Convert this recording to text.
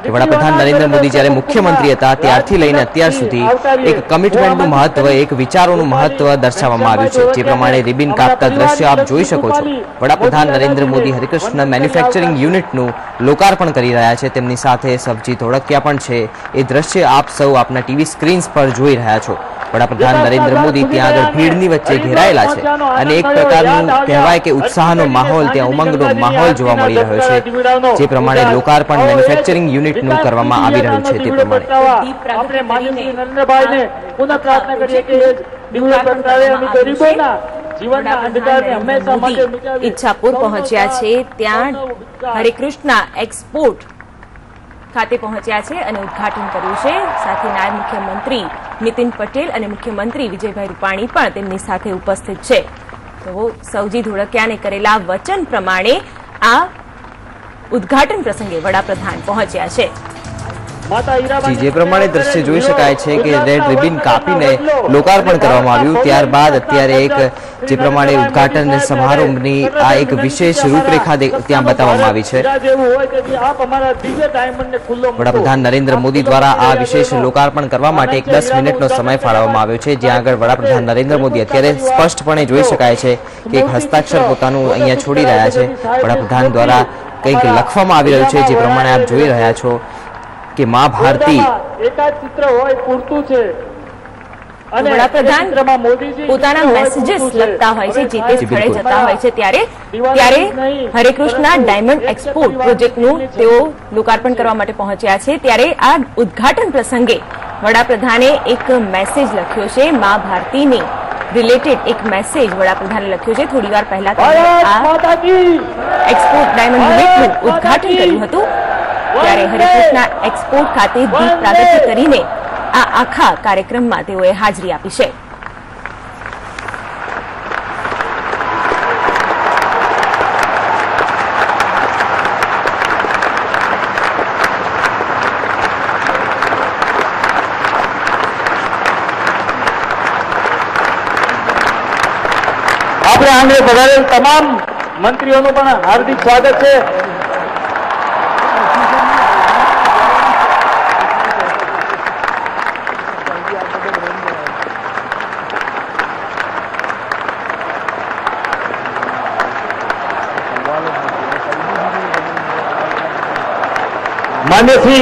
કે વડાપ્રધાન નરેન્દ્ર મોદી જ્યારે મુખ્યમંત્રી હતા ત્યારથી લઈને અત્યાર સુધી એક કમિટમેન્ટનું મહત્વ, એક વિચારોનું મહત્વ દર્શાવવામાં આવ્યું છે। જે પ્રમાણે રિબિન કાપતા દ્રશ્ય આપ જોઈ શકો છો। વડાપ્રધાન નરેન્દ્ર મોદી હરિકૃષ્ણ મેન્યુફેક્ચરિંગ યુનિટનું લોકાર્પણ કરી રહ્યા છે। તેમની સાથે સબજી ધોળકિયા પણ છે। એ દ્રશ્ય આપ સૌ આપના ટીવી સ્ક્રીન્સ પર જોઈ રહ્યા છો। વડાપ્રધાન નરેન્દ્ર મોદી ત્યાં આગળ ભીડની વચ્ચે ઘેરાયેલા છે અને એક પ્રકારનું કહેવાય કે ઉત્સાહનો માહોલ, ત્યાં ઉમંગનો માહોલ જોવા મળી રહ્યો છે। જે પ્રમાણે લોકાર્પણ મેન્યુફેક્ચરિંગ યુનિટનું કરવામાં આવી રહ્યું છે તે પ્રમાણે ઈચ્છાપુર પહોંચ્યા છે, ત્યાં હરિકૃષ્ણ એક્સપોર્ટ ખાતે પહોંચ્યા છે અને ઉદ્ઘાટન કર્યું છે। સાથે નાયબ મુખ્યમંત્રી નીતિન પટેલ અને મુખ્યમંત્રી વિજયભાઈ રૂપાણી પણ તેમની સાથે ઉપસ્થિત છે। તો સૌજી ધોળકિયાને કરેલા વચન પ્રમાણે આ ઉદ્ઘાટન પ્રસંગે વડાપ્રધાન પહોંચ્યા છે। જે પ્રમાણે દ્રશ્ય જોઈ શકાય છે કે રેડ રિબિન કાપીને લોકાર્પણ કરવામાં આવ્યું, ત્યારબાદ અત્યારે એક જે પ્રમાણે ઉદ્ઘાટન સમારોહની આ એક વિશેષ રૂપરેખા ત્યાં બતાવવામાં આવી છે। વડાપ્રધાન નરેન્દ્ર મોદી દ્વારા આ વિશેષ લોકાર્પણ કરવા માટે એક 10 મિનિટનો સમય ફાળવવામાં આવ્યો છે, જ્યાં આગળ વડાપ્રધાન નરેન્દ્ર મોદી અત્યારે સ્પષ્ટપણે જોઈ શકાય છે કે એક હસ્તાક્ષર પોતાનું અહીંયા છોડી રહ્યા છે। વડાપ્રધાન દ્વારા કંઈક લખવામાં આવી રહ્યું છે, જે પ્રમાણે આપ જોઈ રહ્યા છો કે માં ભારતી વડાપ્રધાન પોતાના મેસેજીસ લખતા હોય છે, જે તે સ્થળે જતા હોય છે, ત્યારે હરિકૃષ્ણ ડાયમંડ એક્સપોર્ટ પ્રોજેક્ટનું તેઓ લોકાર્પણ કરવા માટે પહોંચ્યા છે। ત્યારે આ ઉદ્ઘાટન પ્રસંગે વડાપ્રધાને એક મેસેજ લખ્યો છે, માં ભારતીની રિલેટેડ એક મેસેજ વડાપ્રધાને લખ્યો છે। થોડી વાર પહેલા આ એક્સપોર્ટ ડાયમંડ યુનિટનું ઉદ્ઘાટન કર્યું હતું, ત્યારે હરિકૃષ્ણ એક્સપોર્ટ ખાતે દીપ પ્રાગટ્ય કરીને આ આખા કાર્યક્રમમાં તેઓએ હાજરી આપી છે। આપણે આંગણે પધારેલ તમામ મંત્રીઓનું પણ હાર્દિક સ્વાગત છે। मान्य श्री